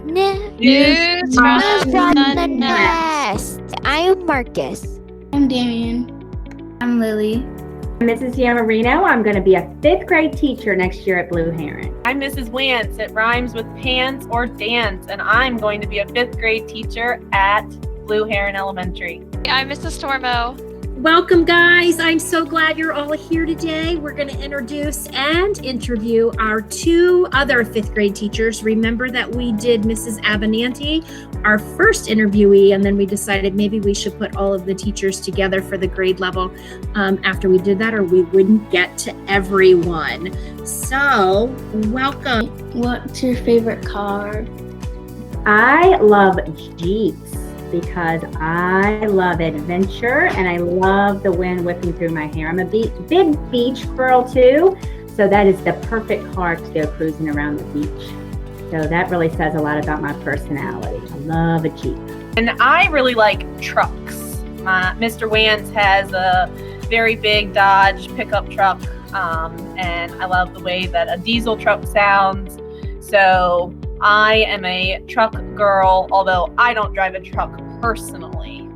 News from the the nest. I'm Marcus. I'm Damien. I'm Lily. I'm Mrs. Yamarino. I'm going to be a 5th grade teacher next year at Blue Heron. I'm Mrs. Wance. It rhymes with pants or dance, and I'm going to be a 5th grade teacher at Blue Heron Elementary. I'm Mrs. Tormo. Welcome, guys. I'm so glad you're all here today. We're going to introduce and interview our 2 other 5th grade teachers. Remember that we did Mrs. Abenanti, our first interviewee, and then we decided maybe we should put all of the teachers together for the grade level after we did that, or we wouldn't get to everyone. So, welcome. What's your favorite car? I love Jeeps because I love adventure and I love the wind whipping through my hair. I'm a big beach girl too, so that is the perfect car to go cruising around the beach. So that really says a lot about my personality. I love a Jeep. And I really like trucks. Mr. Wance has a very big Dodge pickup truck, and I love the way that a diesel truck sounds. So I am a truck girl, although I don't drive a truck personally,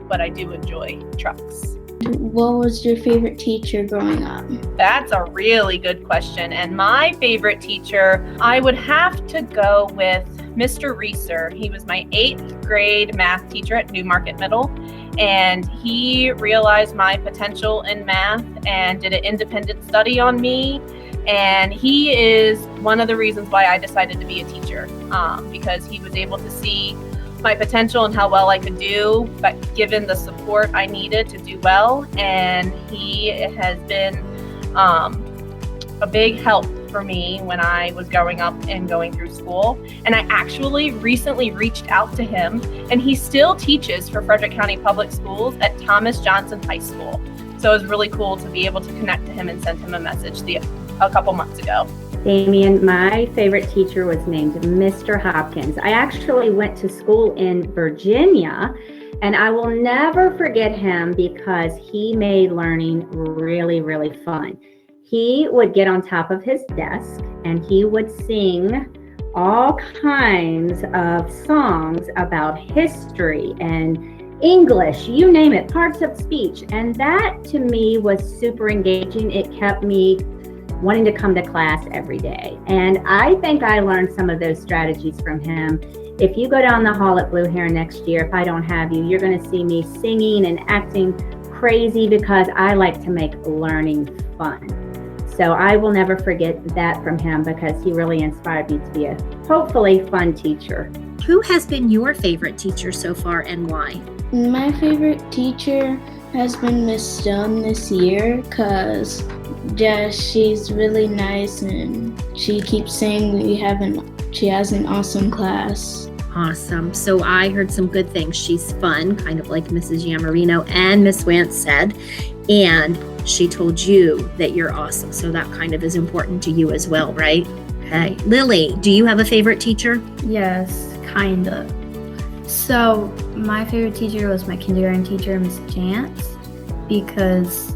but I do enjoy trucks. What was your favorite teacher growing up? That's a really good question. And my favorite teacher, I would have to go with Mr. Reeser. He was my 8th grade math teacher at Newmarket Middle, and he realized my potential in math and did an independent study on me. And he is one of the reasons why I decided to be a teacher, because he was able to see my potential and how well I could do, but given the support I needed to do well. And he has been a big help for me when I was growing up and going through school. And I actually recently reached out to him, and he still teaches for Frederick County Public Schools at Thomas Johnson High School. So it was really cool to be able to connect to him and send him a message a couple months ago. Damien, my favorite teacher was named Mr. Hopkins. I actually went to school in Virginia, and I will never forget him because he made learning really, really fun. He would get on top of his desk and he would sing all kinds of songs about history and English, you name it, parts of speech. And that to me was super engaging. It kept me wanting to come to class every day. And I think I learned some of those strategies from him. If you go down the hall at Blue Heron next year, if I don't have you, you're going to see me singing and acting crazy because I like to make learning fun. So I will never forget that from him because he really inspired me to be a hopefully fun teacher. Who has been your favorite teacher so far and why? My favorite teacher has been Miss Stone this year because she's really nice and she keeps saying she has an awesome class. Awesome. So I heard some good things. She's fun, kind of like Mrs. Yamarino and Miss Wance said, and she told you that you're awesome. So that kind of is important to you as well, right? Okay. Lily, do you have a favorite teacher? Yes, kind of. So my favorite teacher was my kindergarten teacher, Miss Chance, because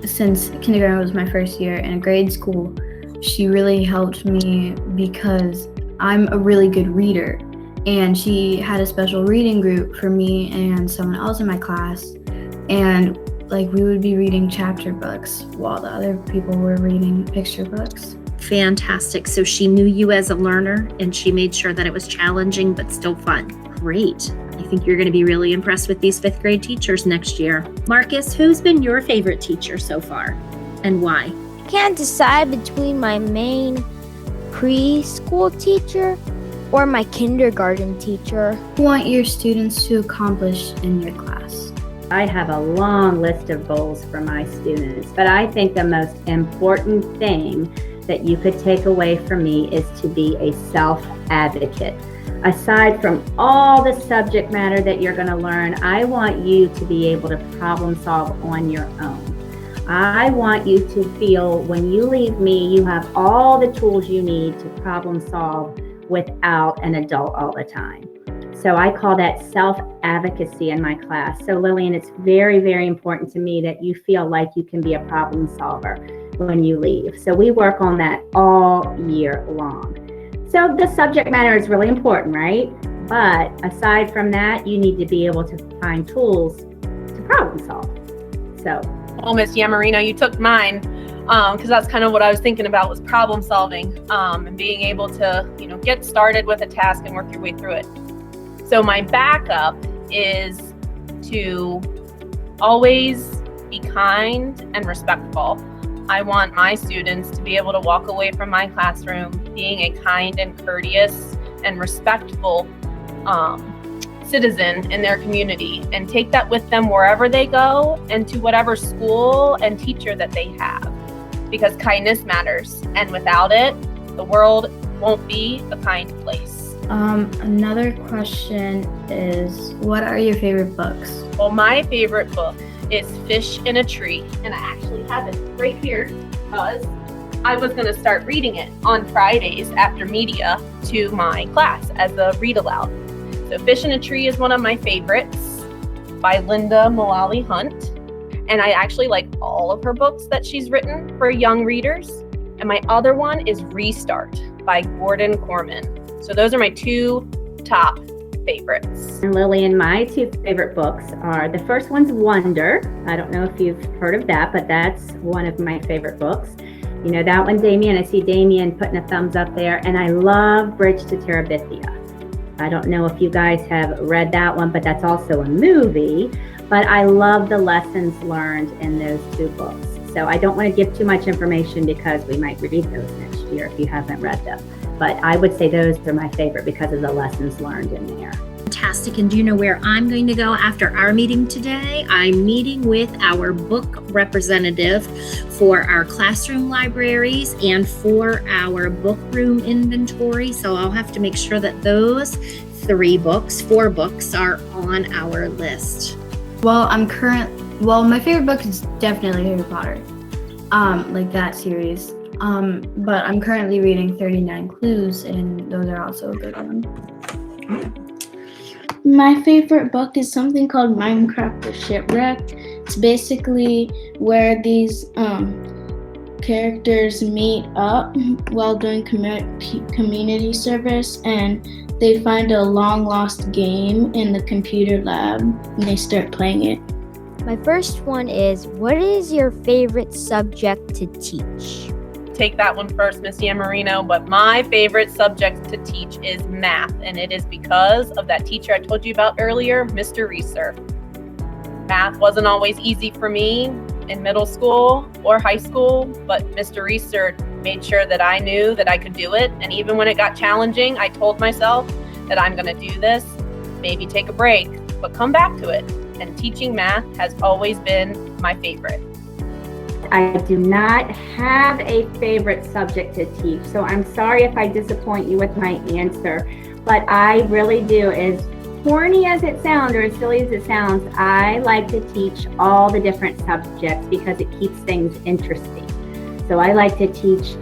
since kindergarten was my first year in a grade school, she really helped me because I'm a really good reader. And she had a special reading group for me and someone else in my class. And we would be reading chapter books while the other people were reading picture books. Fantastic. So she knew you as a learner and she made sure that it was challenging but still fun. Great. I think you're going to be really impressed with these 5th grade teachers next year. Marcus, who's been your favorite teacher so far and why? I can't decide between my main preschool teacher or my kindergarten teacher. What do you want your students to accomplish in your class? I have a long list of goals for my students, but I think the most important thing that you could take away from me is to be a self-advocate. Aside from all the subject matter that you're going to learn, I want you to be able to problem solve on your own. I want you to feel when you leave me, you have all the tools you need to problem solve without an adult all the time. So I call that self-advocacy in my class. So Lillian, it's very, very important to me that you feel like you can be a problem solver when you leave. So we work on that all year long. So the subject matter is really important, right? But aside from that, you need to be able to find tools to problem solve. So, Well, Miss Yamarino, you took mine because that's kind of what I was thinking about was problem solving and being able to, get started with a task and work your way through it. So my backup is to always be kind and respectful. I want my students to be able to walk away from my classroom being a kind and courteous and respectful citizen in their community and take that with them wherever they go and to whatever school and teacher that they have, because kindness matters, and without it, the world won't be a kind place. Another question is, what are your favorite books? Well, my favorite book is Fish in a Tree, and I actually have it right here because I was going to start reading it on Fridays after media to my class as a read aloud. So Fish in a Tree is one of my favorites by Linda Mullally Hunt, and I actually like all of her books that she's written for young readers. And my other one is Restart by Gordon Corman. So those are my two top favorites. and Lillian, my two favorite books are, the first one's Wonder. I don't know if you've heard of that, but that's one of my favorite books. You know that one, Damien? I see Damien putting a thumbs up there. And I love Bridge to Terabithia. I don't know if you guys have read that one, but that's also a movie. But I love the lessons learned in those two books. So I don't want to give too much information because we might read those next year if you haven't read them. But I would say those are my favorite because of the lessons learned in there. Fantastic. And do you know where I'm going to go after our meeting today? I'm meeting with our book representative for our classroom libraries and for our book room inventory. So I'll have to make sure that those four books are on our list. Well, my favorite book is definitely Harry Potter, like that series. But I'm currently reading 39 Clues, and those are also a good one. My favorite book is something called Minecraft the Shipwrecked. It's basically where these characters meet up while doing community service, and they find a long lost game in the computer lab and they start playing it. My first one is, what is your favorite subject to teach? Take that one first, Miss Yamarino, but my favorite subject to teach is math, and it is because of that teacher I told you about earlier, Mr. Reeser. Math wasn't always easy for me in middle school or high school, but Mr. Reeser made sure that I knew that I could do it, and even when it got challenging, I told myself that I'm going to do this, maybe take a break, but come back to it, and teaching math has always been my favorite. I do not have a favorite subject to teach, so I'm sorry if I disappoint you with my answer, but I really do. As corny as it sounds, or as silly as it sounds, I like to teach all the different subjects because it keeps things interesting. So I like to teach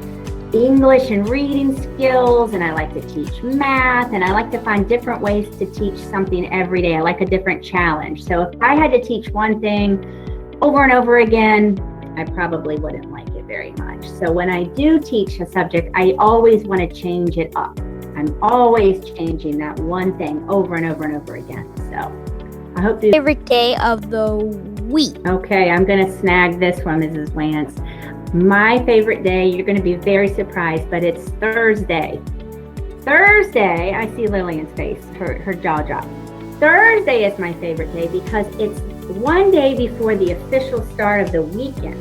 English and reading skills, and I like to teach math, and I like to find different ways to teach something every day. I like a different challenge. So if I had to teach one thing over and over again, I probably wouldn't like it very much. So when I do teach a subject, I always want to change it up. I'm always changing that one thing over and over and over again. So I hope you... Favorite day of the week? Okay, I'm going to snag this one, Mrs. Wance. My favorite day, you're going to be very surprised, but it's Thursday. Thursday, I see Lillian's face, her jaw drop. Thursday is my favorite day because it's one day before the official start of the weekend.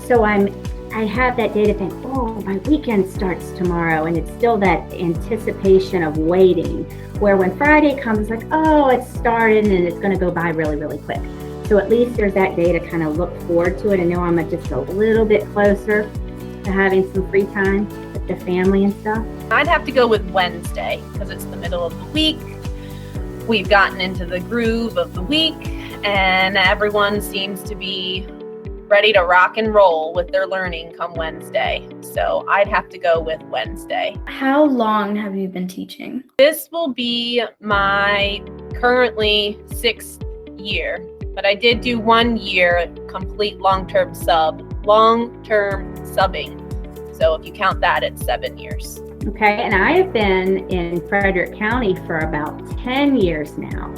So I have that day to think, oh, my weekend starts tomorrow, and it's still that anticipation of waiting, where when Friday comes, like, oh, it started and it's going to go by really, really quick. So at least there's that day to kind of look forward to it and know I'm just a little bit closer to having some free time with the family and stuff. I'd have to go with Wednesday because it's the middle of the week. We've gotten into the groove of the week, and everyone seems to be ready to rock and roll with their learning come Wednesday. So I'd have to go with Wednesday. How long have you been teaching? This will be my currently 6th year, but I did do 1 year complete long-term subbing. So if you count that, it's 7 years. Okay, and I have been in Frederick County for about 10 years now.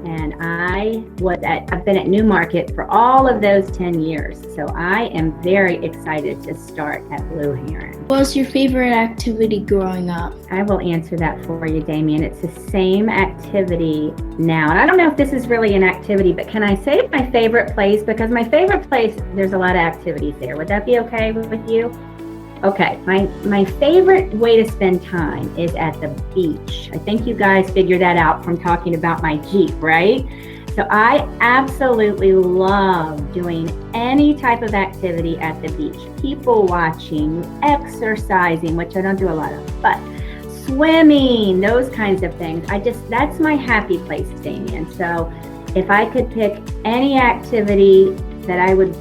And I've been at Newmarket for all of those 10 years. So I am very excited to start at Blue Heron. What was your favorite activity growing up? I will answer that for you, Damien. It's the same activity now. And I don't know if this is really an activity, but can I say my favorite place? Because my favorite place, there's a lot of activities there. Would that be okay with you? Okay, my favorite way to spend time is at the beach. I think you guys figured that out from talking about my Jeep, right? So I absolutely love doing any type of activity at the beach. People watching, exercising, which I don't do a lot of, but swimming, those kinds of things. That's my happy place, Damien. So if I could pick any activity that I would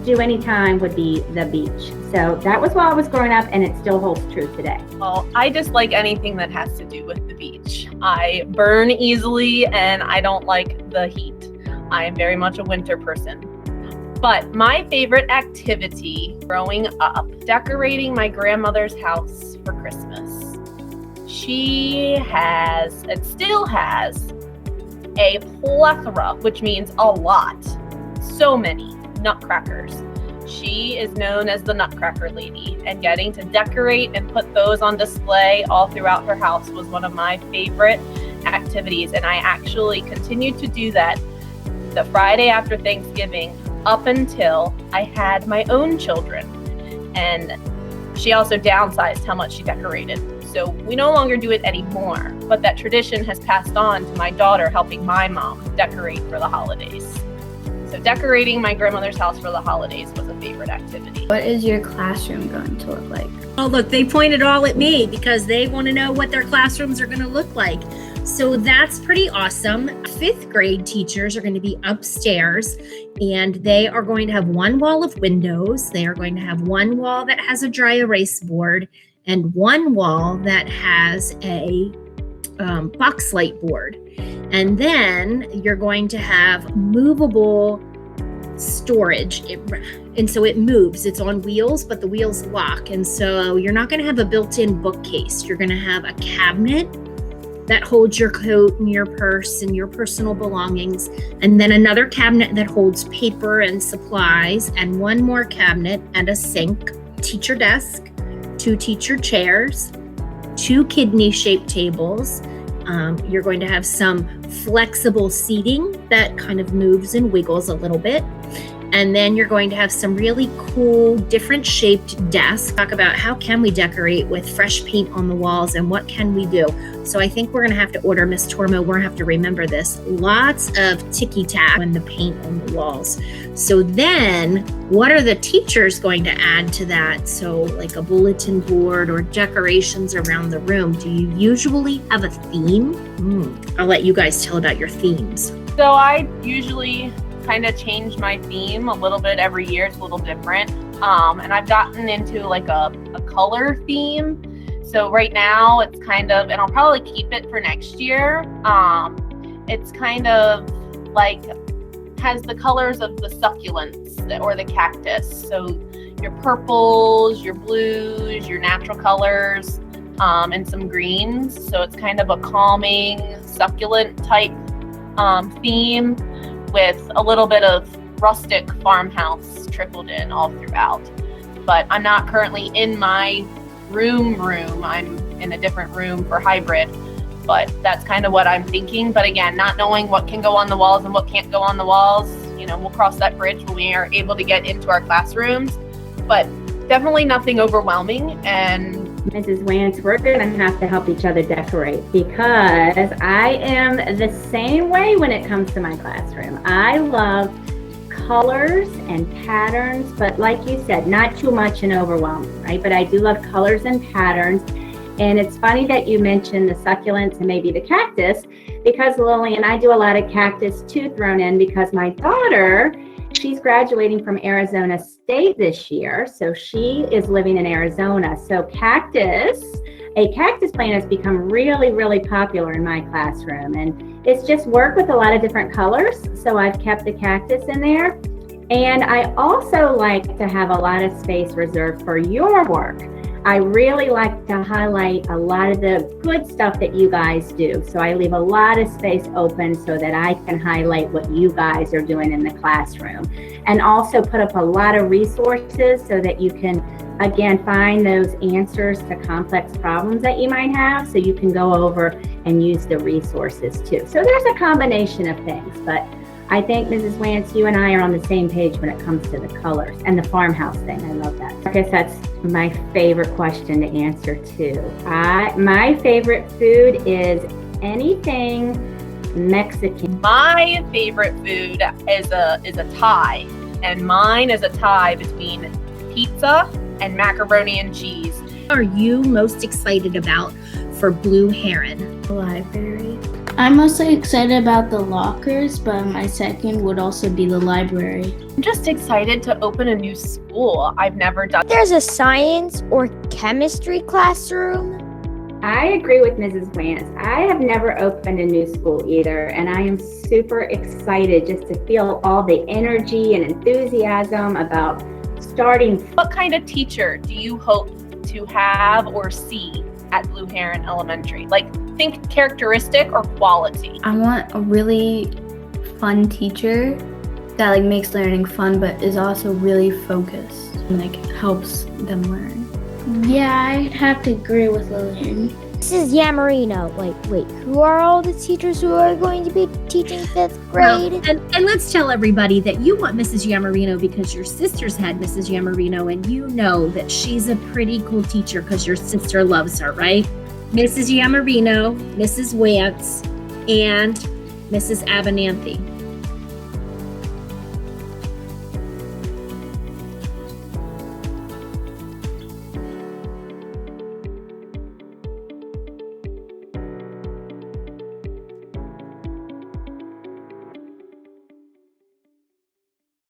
do anytime would be the beach. So that was while I was growing up, and it still holds true today. Well, I dislike anything that has to do with the beach. I burn easily and I don't like the heat. I am very much a winter person. But my favorite activity growing up, decorating my grandmother's house for Christmas. She has, and still has, a plethora, which means a lot, so many nutcrackers. She is known as the Nutcracker Lady, and getting to decorate and put those on display all throughout her house was one of my favorite activities. And I actually continued to do that the Friday after Thanksgiving up until I had my own children. And she also downsized how much she decorated. So we no longer do it anymore, but that tradition has passed on to my daughter, helping my mom decorate for the holidays. So decorating my grandmother's house for the holidays was a favorite activity. What is your classroom going to look like? Oh, look, they pointed all at me because they want to know what their classrooms are going to look like. So that's pretty awesome. 5th grade teachers are going to be upstairs, and they are going to have one wall of windows. They are going to have one wall that has a dry erase board and one wall that has a box light board. And then you're going to have movable storage. And so it moves. It's on wheels, but the wheels lock. And so you're not going to have a built-in bookcase. You're going to have a cabinet that holds your coat and your purse and your personal belongings. And then another cabinet that holds paper and supplies, and one more cabinet and a sink, teacher desk, 2 teacher chairs, 2 kidney-shaped tables. You're going to have some flexible seating that kind of moves and wiggles a little bit. And then you're going to have some really cool, different shaped desks. Talk about how can we decorate with fresh paint on the walls and what can we do? So I think we're going to have to order, Miss Tormo, we're going to have to remember this, lots of ticky-tack and the paint on the walls. So then what are the teachers going to add to that? So like a bulletin board or decorations around the room. Do you usually have a theme? I'll let you guys tell about your themes. So I usually kind of change my theme a little bit every year. It's a little different. And I've gotten into like a color theme. So right now it's kind of, and I'll probably keep it for next year. It's kind of like has the colors of the succulents or the cactus. So your purples, your blues, your natural colors, and some greens. So it's kind of a calming succulent type theme with a little bit of rustic farmhouse trickled in all throughout. But I'm not currently in my room. I'm in a different room for hybrid, but that's kind of what I'm thinking. But again, not knowing what can go on the walls and what can't go on the walls, we'll cross that bridge when we are able to get into our classrooms, but definitely nothing overwhelming. And Mrs. Wance, we're going to have to help each other decorate because I am the same way when it comes to my classroom. I love colors and patterns, but like you said, not too much and overwhelming, right? But I do love colors and patterns. And it's funny that you mentioned the succulents and maybe the cactus, because Lily and I do a lot of cactus too thrown in because my daughter, she's graduating from Arizona State this year. So she is living in Arizona. So a cactus plant has become really, really popular in my classroom. And it's just work with a lot of different colors. So I've kept the cactus in there. And I also like to have a lot of space reserved for your work. I really like to highlight a lot of the good stuff that you guys do. So I leave a lot of space open so that I can highlight what you guys are doing in the classroom. And also put up a lot of resources so that you can, again, find those answers to complex problems that you might have. So you can go over and use the resources too. So there's a combination of things, but I think Mrs. Wance, you and I are on the same page when it comes to the colors and the farmhouse thing. I love that. I guess that's my favorite question to answer too. My favorite food is anything Mexican. My favorite food is a tie, and mine is a tie between pizza and macaroni and cheese. What are you most excited about for Blue Heron? Library. I'm mostly excited about the lockers, but my second would also be the library. I'm just excited to open a new school. I've never done. There's a science or chemistry classroom. I agree with Mrs. Wance. I have never opened a new school either, and I am super excited just to feel all the energy and enthusiasm about starting. What kind of teacher do you hope to have or see at Blue Heron Elementary? Like, think characteristic or quality. I want a really fun teacher that like makes learning fun but is also really focused and like helps them learn. Yeah, I'd have to agree with Lillian. Mrs. Yamarino. Wait, who are all the teachers who are going to be teaching 5th grade? Well, and let's tell everybody that you want Mrs. Yamarino because your sisters had Mrs. Yamarino and you know that she's a pretty cool teacher because your sister loves her, right? Mrs. Yamarino, Mrs. Wance, and Mrs. Abernathy.